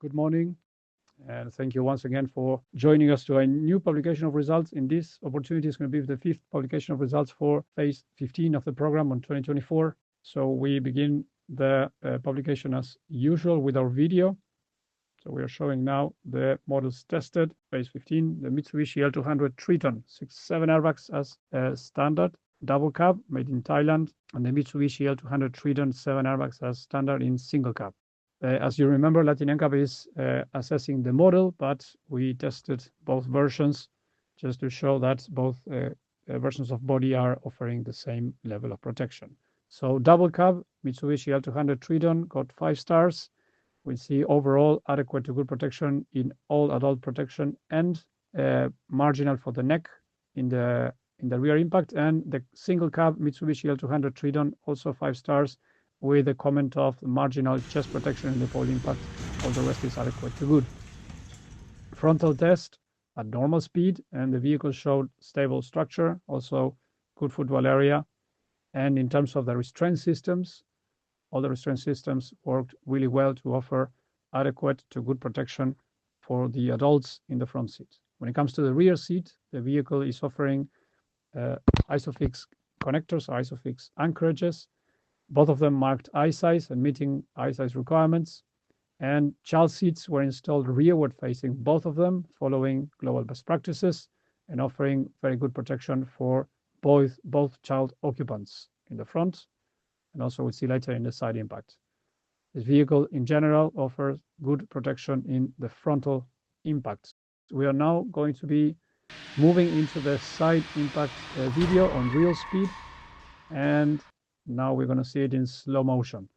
Good morning, and thank you once again for joining us to a new publication of results. In this opportunity, is going to be the 5th publication of results for phase 15 of the program on 2024. So we begin the publication as usual with our video. So we are showing now the models tested, phase 15, the Mitsubishi L200 Triton, 6-7 airbags as standard, double cab made in Thailand, and the Mitsubishi L200 Triton 7 airbags as standard in single cab. As you remember, LatinNCAP is assessing the model, but we tested both versions just to show that both versions of body are offering the same level of protection. So double cab, Mitsubishi L200 Triton got 5 stars. We see overall adequate to good protection in all adult protection and marginal for the neck in the rear impact. And the single cab Mitsubishi L200 Triton also 5 stars, with a comment of marginal chest protection in the pole impact. All the rest is adequate to good. Frontal test at normal speed, and the vehicle showed stable structure, also good footwell area. And in terms of the restraint systems, all the restraint systems worked really well to offer adequate to good protection for the adults in the front seat. When it comes to the rear seat, the vehicle is offering ISOFIX connectors, or ISOFIX anchorages. Both of them marked eye size and meeting eye size requirements. And child seats were installed rearward facing, both of them following global best practices and offering very good protection for both child occupants in the front, and also we'll see later in the side impact. This vehicle in general offers good protection in the frontal impact. We are now going to be moving into the side impact video on real speed, and now we're going to see it in slow motion.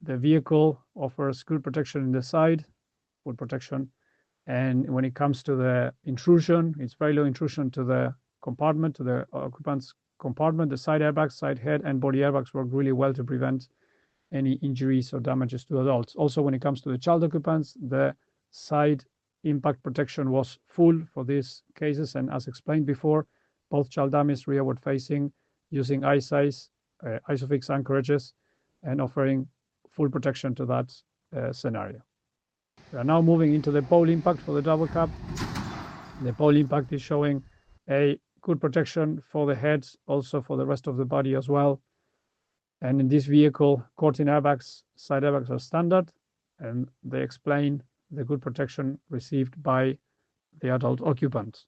The vehicle offers good protection in the side, good protection. And when it comes to the intrusion, it's very low intrusion to the compartment, to the occupant's compartment. The side airbags, side head and body airbags work really well to prevent any injuries or damages to adults. Also, when it comes to the child occupants, the side impact protection was full for these cases. And as explained before, both child dummies rearward facing, using eye size, ISOFIX anchorages, and offering full protection to that scenario. We are now moving into the pole impact for the double cab. The pole impact is showing a good protection for the head, also for the rest of the body as well. And in this vehicle, curtain airbags, side airbags are standard, and they explain the good protection received by the adult occupant.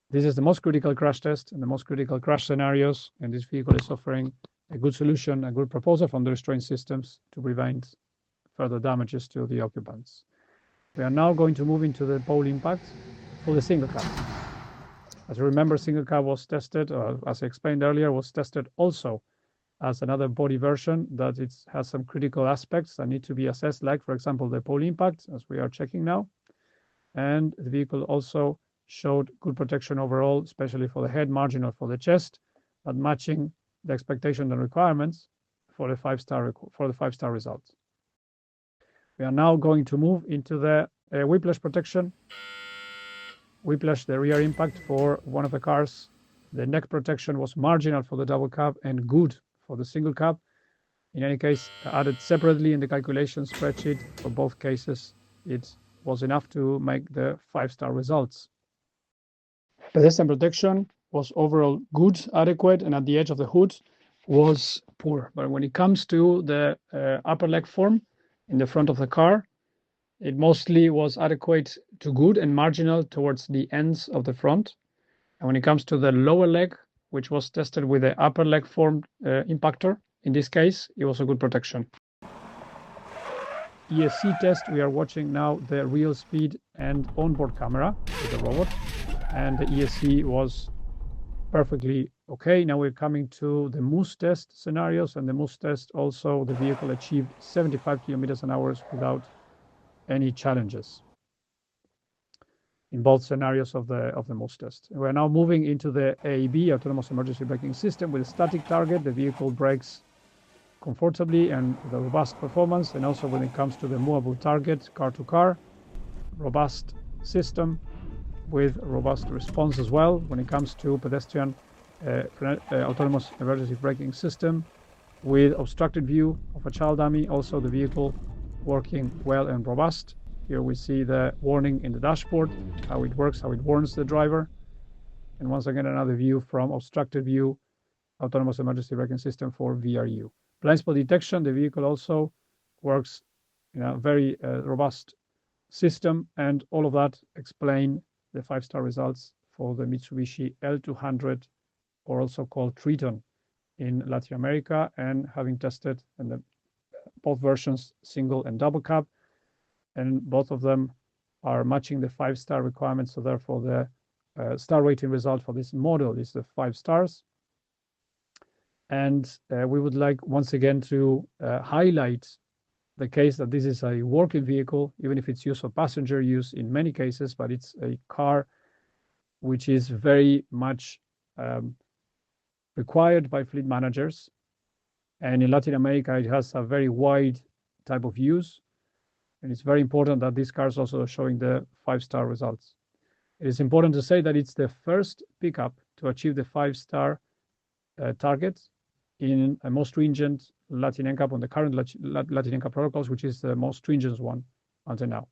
This is the most critical crash test and the most critical crash scenarios, and this vehicle is offering a good solution, a good proposal from the restraint systems to prevent further damages to the occupants. We are now going to move into the pole impact for the single cab. As you remember, single cab was tested, as I explained earlier, was tested also as another body version that it has some critical aspects that need to be assessed, like, for example, the pole impact, as we are checking now. And the vehicle also showed good protection overall, especially for the head, marginal for the chest, but matching the expectation and requirements for the 5-star results. We are now going to move into the whiplash protection. Whiplash, the rear impact for one of the cars. The neck protection was marginal for the double cab and good for the single cab. In any case, added separately in the calculation spreadsheet for both cases, it was enough to make the 5-star results. Pedestrian protection was overall good, adequate, and at the edge of the hood was poor. But when it comes to the upper leg form in the front of the car, it mostly was adequate to good and marginal towards the ends of the front. And when it comes to the lower leg, which was tested with the upper leg form impactor, in this case, it was a good protection. ESC test, we are watching now the real speed and onboard camera with the robot, and the ESC was perfectly okay. Now we're coming to the Moose test scenarios, and the Moose test also the vehicle achieved 75 kilometers an hour without any challenges in both scenarios of the Moose test. We're now moving into the AEB, autonomous emergency braking system, with a static target. The vehicle brakes comfortably and with a robust performance, and also when it comes to the movable target, car to car, robust system with robust response as well. When it comes to pedestrian autonomous emergency braking system with obstructed view of a child dummy, also the vehicle working well and robust. Here we see the warning in the dashboard, how it works, how it warns the driver. And once again, another view from obstructed view, autonomous emergency braking system for VRU. Blind spot detection, the vehicle also works in a very robust system, and all of that explain the 5-star results for the Mitsubishi L200, or also called Triton, in Latin America, and having tested in both versions, single and double cab, and both of them are matching the 5-star requirements. So therefore, the star rating result for this model is the 5 stars. And we would like once again to highlight the case that this is a working vehicle, even if it's used for passenger use in many cases, but it's a car which is very much required by fleet managers. And in Latin America, it has a very wide type of use. And it's very important that these cars also are showing the 5-star results. It is important to say that it's the first pickup to achieve the 5-star target in a most stringent LatinNCAP on the current LatinNCAP protocols, which is the most stringent one until now.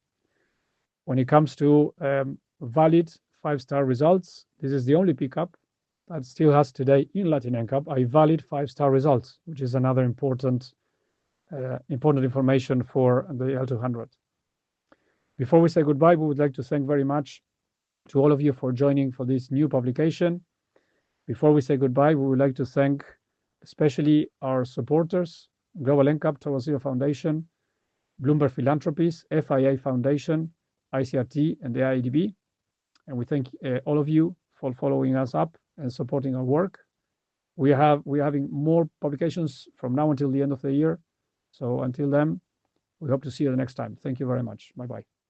When it comes to valid 5-star results, this is the only pickup that still has today in LatinNCAP a valid 5-star results, which is another important information for the L200. Before we say goodbye, we would like to thank very much to all of you for joining for this new publication. Before we say goodbye, we would like to thank especially our supporters, Global NCAP, Towards Zero Foundation, Bloomberg Philanthropies, FIA Foundation, ICRT, and the IADB. And we thank all of you for following us up and supporting our work. We're having more publications from now until the end of the year. So until then, we hope to see you the next time. Thank you very much. Bye-bye.